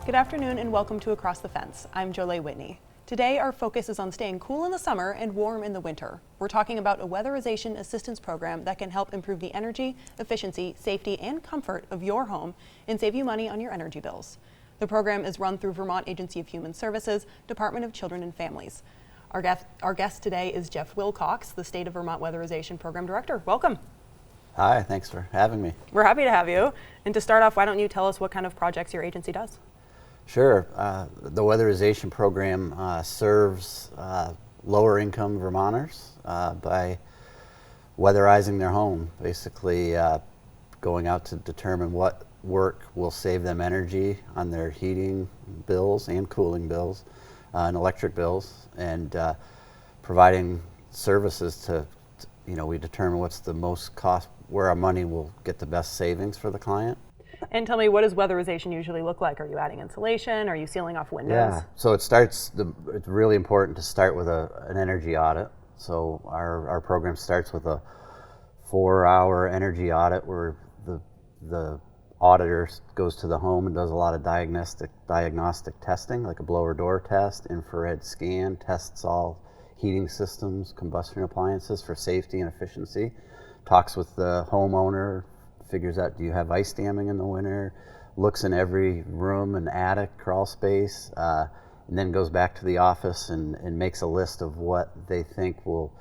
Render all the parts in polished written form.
Good afternoon and welcome to Across the Fence. I'm Jolie Whitney. Today our focus is on staying cool in the summer and warm in the winter. We're talking about a weatherization assistance program that can help improve the energy, efficiency, safety, and comfort of your home and save you money on your energy bills. The program is run through Vermont Agency of Human Services, Department of Children and Families. Our guest today is Geoff Wilcox, the State of Vermont Weatherization Program Director. Welcome. Hi, thanks for having me. We're happy to have you. And to start off, why don't you tell us what kind of projects your agency does? Sure. The weatherization program serves lower income Vermonters by weatherizing their home, basically going out to determine what work will save them energy on their heating bills and cooling bills and electric bills, and providing services to, we determine what's the most cost, where our money will get the best savings for the client. And tell me, what does weatherization usually look like? Are you adding insulation? Are you sealing off windows? Yeah, so it's really important to start with an energy audit. So our program starts with a 4-hour energy audit where the auditor goes to the home and does a lot of diagnostic testing, like a blower door test, infrared scan, tests all heating systems, combustion appliances for safety and efficiency, talks with the homeowner, figures out, do you have ice damming in the winter, looks in every room and attic, crawl space, and then goes back to the office and makes a list of what they think will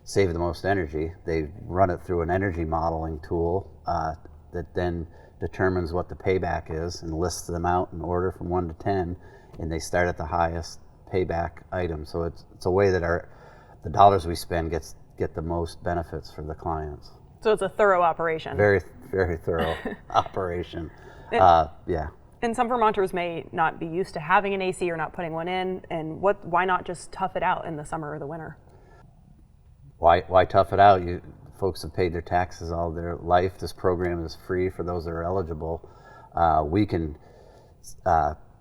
save the most energy. They run it through an energy modeling tool that then determines what the payback is and lists them out in order from 1 to 10, and they start at the highest payback item. So it's a way that the dollars we spend get the most benefits for the clients. So it's a thorough operation. Very, very thorough operation. Yeah. And some Vermonters may not be used to having an AC or not putting one in, and why not just tough it out in the summer or the winter? Why tough it out? Folks have paid their taxes all their life. This program is free for those that are eligible. We can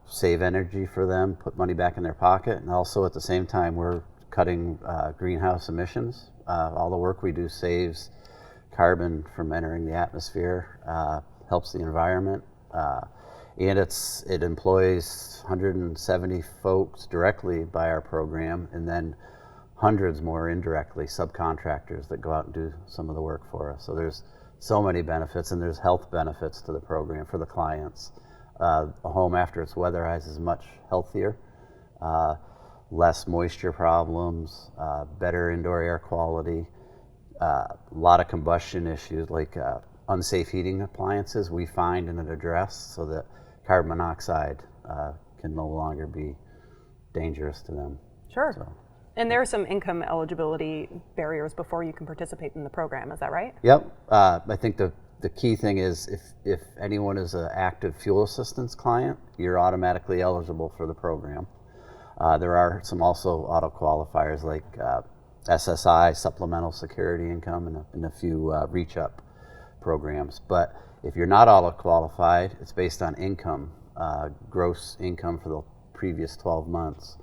save energy for them, put money back in their pocket, and also at the same time we're cutting greenhouse emissions. All the work we do saves carbon from entering the atmosphere, helps the environment, and it employs 170 folks directly by our program, and then hundreds more indirectly, subcontractors that go out and do some of the work for us. So there's so many benefits, and there's health benefits to the program for the clients. A home after it's weatherized is much healthier, less moisture problems, better indoor air quality, a lot of combustion issues like unsafe heating appliances we find and address so that carbon monoxide can no longer be dangerous to them. Sure. So. And there are some income eligibility barriers before you can participate in the program, is that right? Yep. I think the key thing is if anyone is an active fuel assistance client, you're automatically eligible for the program. There are some also auto qualifiers like SSI, supplemental security income, and a few reach-up programs. But if you're not auto qualified, it's based on income, gross income for the previous 12 months.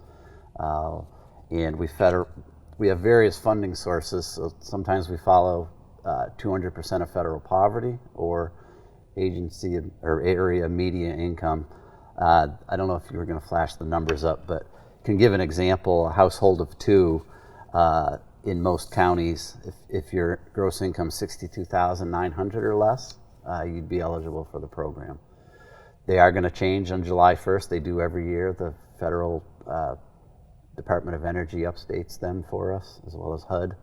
And we have various funding sources, so sometimes we follow 200% of federal poverty or agency or area median income. I don't know if you were going to flash the numbers up, but can give an example. A household of two in most counties, if your gross income is $62,900 or less, you'd be eligible for the program. They are going to change on July 1st. They do every year. The federal Department of Energy updates them for us, as well as HUD.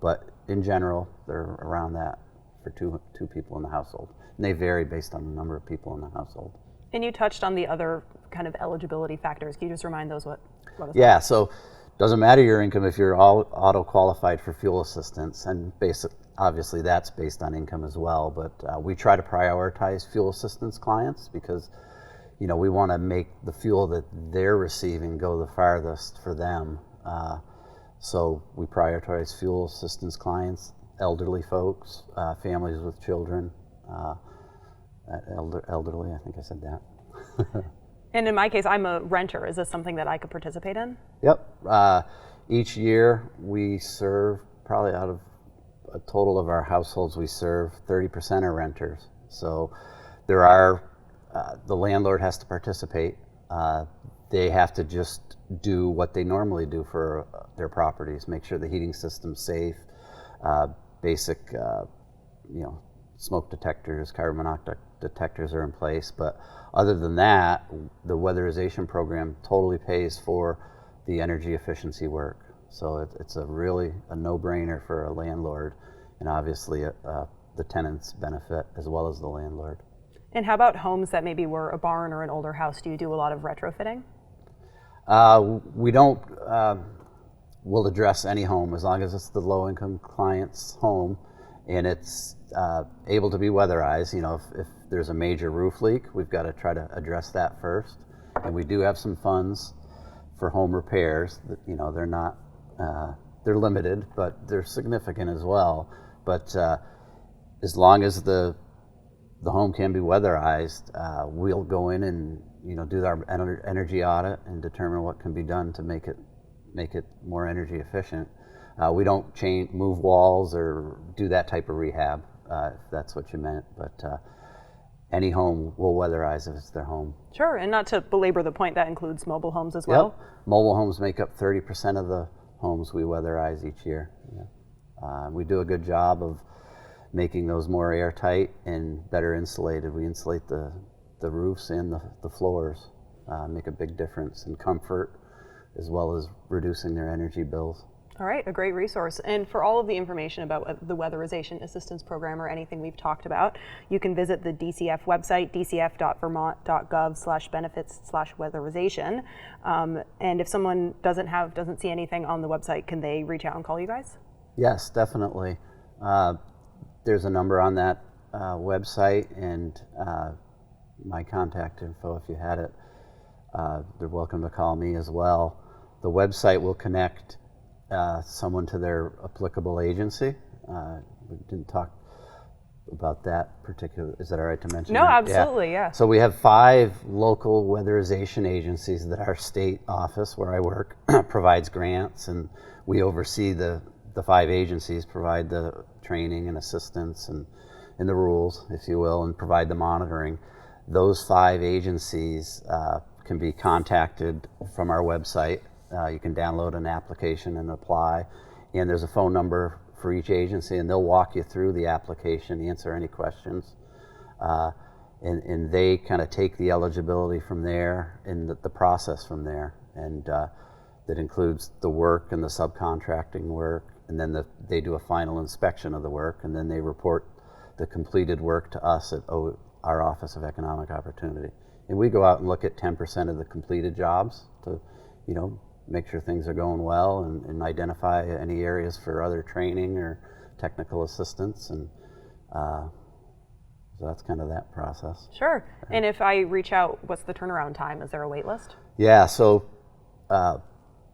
But in general, they're around that for two people in the household. And they vary based on the number of people in the household. And you touched on the other kind of eligibility factors. Can you just remind those what Yeah, so doesn't matter your income if you're all auto qualified for fuel assistance, and obviously that's based on income as well, but we try to prioritize fuel assistance clients because we want to make the fuel that they're receiving go the farthest for them. So we prioritize fuel assistance clients, elderly folks, families with children, elderly, I think I said that. And in my case, I'm a renter. Is this something that I could participate in? Yep. Each year we serve, probably out of a total of our households we serve, 30% are renters. So there are the landlord has to participate. They have to just do what they normally do for their properties, make sure the heating system's safe, basic, smoke detectors, carbon monoxide detectors are in place. But other than that, the weatherization program totally pays for the energy efficiency work. So it's really a no-brainer for a landlord, and obviously the tenants benefit as well as the landlord. And how about homes that maybe were a barn or an older house? Do you do a lot of retrofitting? We don't. We'll address any home as long as it's the low-income client's home and it's able to be weatherized. If there's a major roof leak, we've got to try to address that first. And we do have some funds for home repairs. They're not. They're limited, but they're significant as well. But as long as the home can be weatherized, we'll go in and do our energy audit and determine what can be done to make it more energy efficient. We don't move walls or do that type of rehab, if that's what you meant. But any home will weatherize if it's their home. Sure, and not to belabor the point, that includes mobile homes as well. Yep. Mobile homes make up 30% of the homes we weatherize each year. Yeah. We do a good job of making those more airtight and better insulated. We insulate the roofs and the floors, make a big difference in comfort as well as reducing their energy bills. All right, a great resource. And for all of the information about the Weatherization Assistance Program or anything we've talked about, you can visit the DCF website, dcf.vermont.gov/benefits/weatherization. And if someone doesn't see anything on the website, can they reach out and call you guys? Yes, definitely. There's a number on that website, and my contact info, if you had it, they're welcome to call me as well. The website will connect someone to their applicable agency. We didn't talk about that particular. Is that all right to mention? No, that? absolutely, yeah. So we have 5 local weatherization agencies that our state office, where I work, provides grants, and we oversee the 5 agencies, provide the training and assistance and the rules, if you will, and provide the monitoring. Those 5 agencies can be contacted from our website. You can download an application and apply, and there's a phone number for each agency, and they'll walk you through the application, answer any questions, and they kind of take the eligibility from there and the process from there, and that includes the work and the subcontracting work, and then they do a final inspection of the work, and then they report the completed work to us at our Office of Economic Opportunity. And we go out and look at 10% of the completed jobs to, make sure things are going well and identify any areas for other training or technical assistance. And so that's kind of that process. Sure. And if I reach out, what's the turnaround time? Is there a wait list? Yeah, so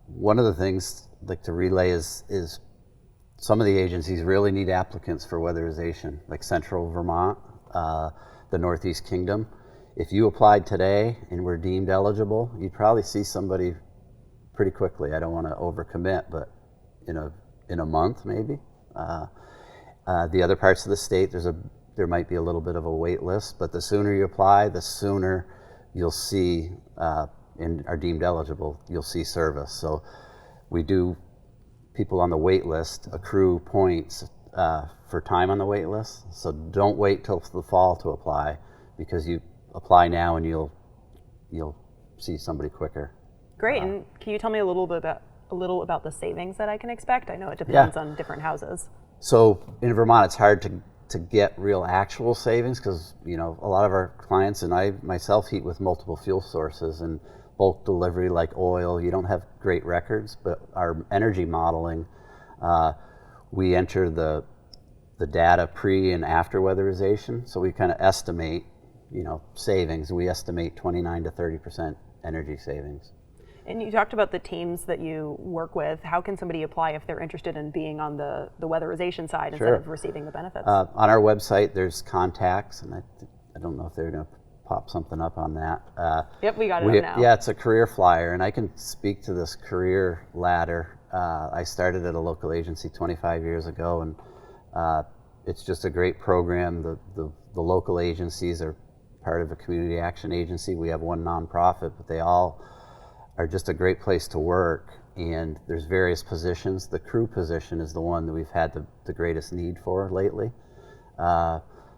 one of the things I'd like to relay is some of the agencies really need applicants for weatherization, like Central Vermont, the Northeast Kingdom. If you applied today and were deemed eligible, you'd probably see somebody pretty quickly. I don't want to overcommit, but in a month maybe. The other parts of the state, there might be a little bit of a wait list, but the sooner you apply, the sooner you'll see and are deemed eligible, you'll see service. So we do, people on the wait list accrue points for time on the wait list. So don't wait till the fall to apply, because you apply now and you'll see somebody quicker. Great. And can you tell me a little about the savings that I can expect? I know it depends on different houses. So in Vermont, it's hard to get real actual savings, because a lot of our clients and I myself heat with multiple fuel sources, and bulk delivery like oil, you don't have great records. But our energy modeling, we enter the data pre and after weatherization, so we kind of estimate savings. We estimate 29 to 30% energy savings. And you talked about the teams that you work with. How can somebody apply if they're interested in being on the weatherization side instead of receiving the benefits? On our website, there's contacts, and I don't know if they're going to pop something up on that. Yep, we got it up now. Yeah, it's a career flyer, and I can speak to this career ladder. I started at a local agency 25 years ago, and it's just a great program. The local agencies are part of a community action agency. We have one nonprofit, but they all are just a great place to work. And there's various positions. The crew position is the one that we've had the greatest need for lately.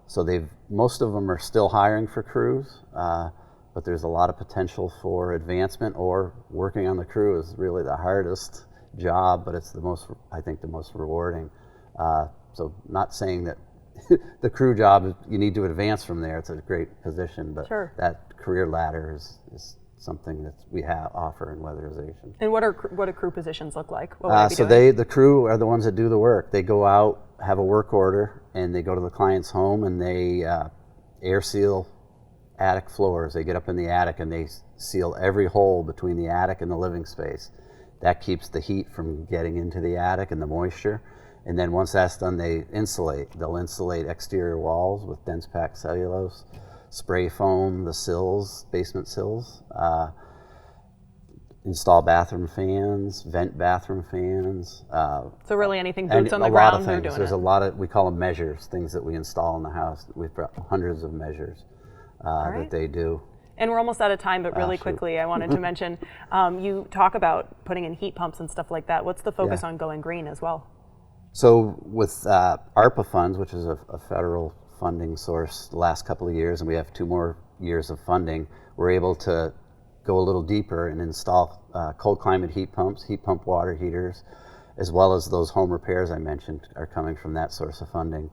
So most of them are still hiring for crews, but there's a lot of potential for advancement, or working on the crew is really the hardest job, but it's I think the most rewarding. So not saying that the crew job, you need to advance from there. It's a great position, but Sure. that career ladder is something that we offer in weatherization. And what do crew positions look like? What would I be doing? The crew are the ones that do the work. They go out, have a work order, and they go to the client's home and they air seal attic floors. They get up in the attic and they seal every hole between the attic and the living space. That keeps the heat from getting into the attic and the moisture. And then once that's done, they insulate. They'll insulate exterior walls with dense packed cellulose, spray foam the sills, basement sills, install bathroom fans, vent bathroom fans. So really anything boots on the a lot ground, of they're things. doing There's it. a lot of, we call them measures, things that we install in the house. We've got hundreds of measures right. that they do. And we're almost out of time, but really shoot. quickly, I wanted to mention, you talk about putting in heat pumps and stuff like that. What's the focus Yeah. on going green as well? So with ARPA funds, which is a federal funding source the last couple of years, and we have 2 more years of funding, we're able to go a little deeper and install cold climate heat pumps, heat pump water heaters, as well as those home repairs I mentioned are coming from that source of funding.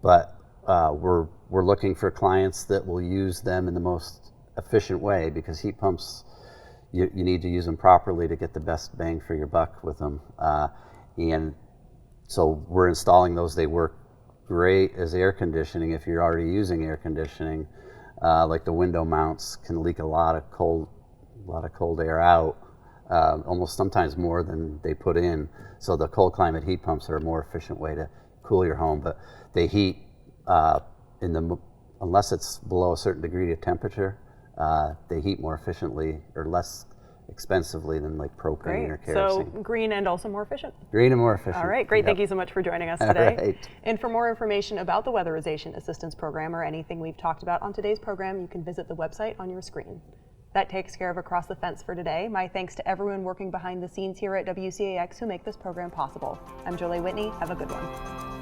But we're looking for clients that will use them in the most efficient way, because heat pumps, you need to use them properly to get the best bang for your buck with them. And so we're installing those. They work great as air conditioning if you're already using air conditioning. Like the window mounts can leak a lot of cold air out, almost sometimes more than they put in. So the cold climate heat pumps are a more efficient way to cool your home, but they heat unless it's below a certain degree of temperature, they heat more efficiently or less expensively than like propane Great. or kerosene. So green and also more efficient. Green and more efficient. All right, great. Yep. Thank you so much for joining us All today. right. And for more information about the Weatherization Assistance Program or anything we've talked about on today's program, you can visit the website on your screen. That takes care of Across the Fence for today. My thanks to everyone working behind the scenes here at WCAX who make this program possible. I'm Jolie Whitney. Have a good one.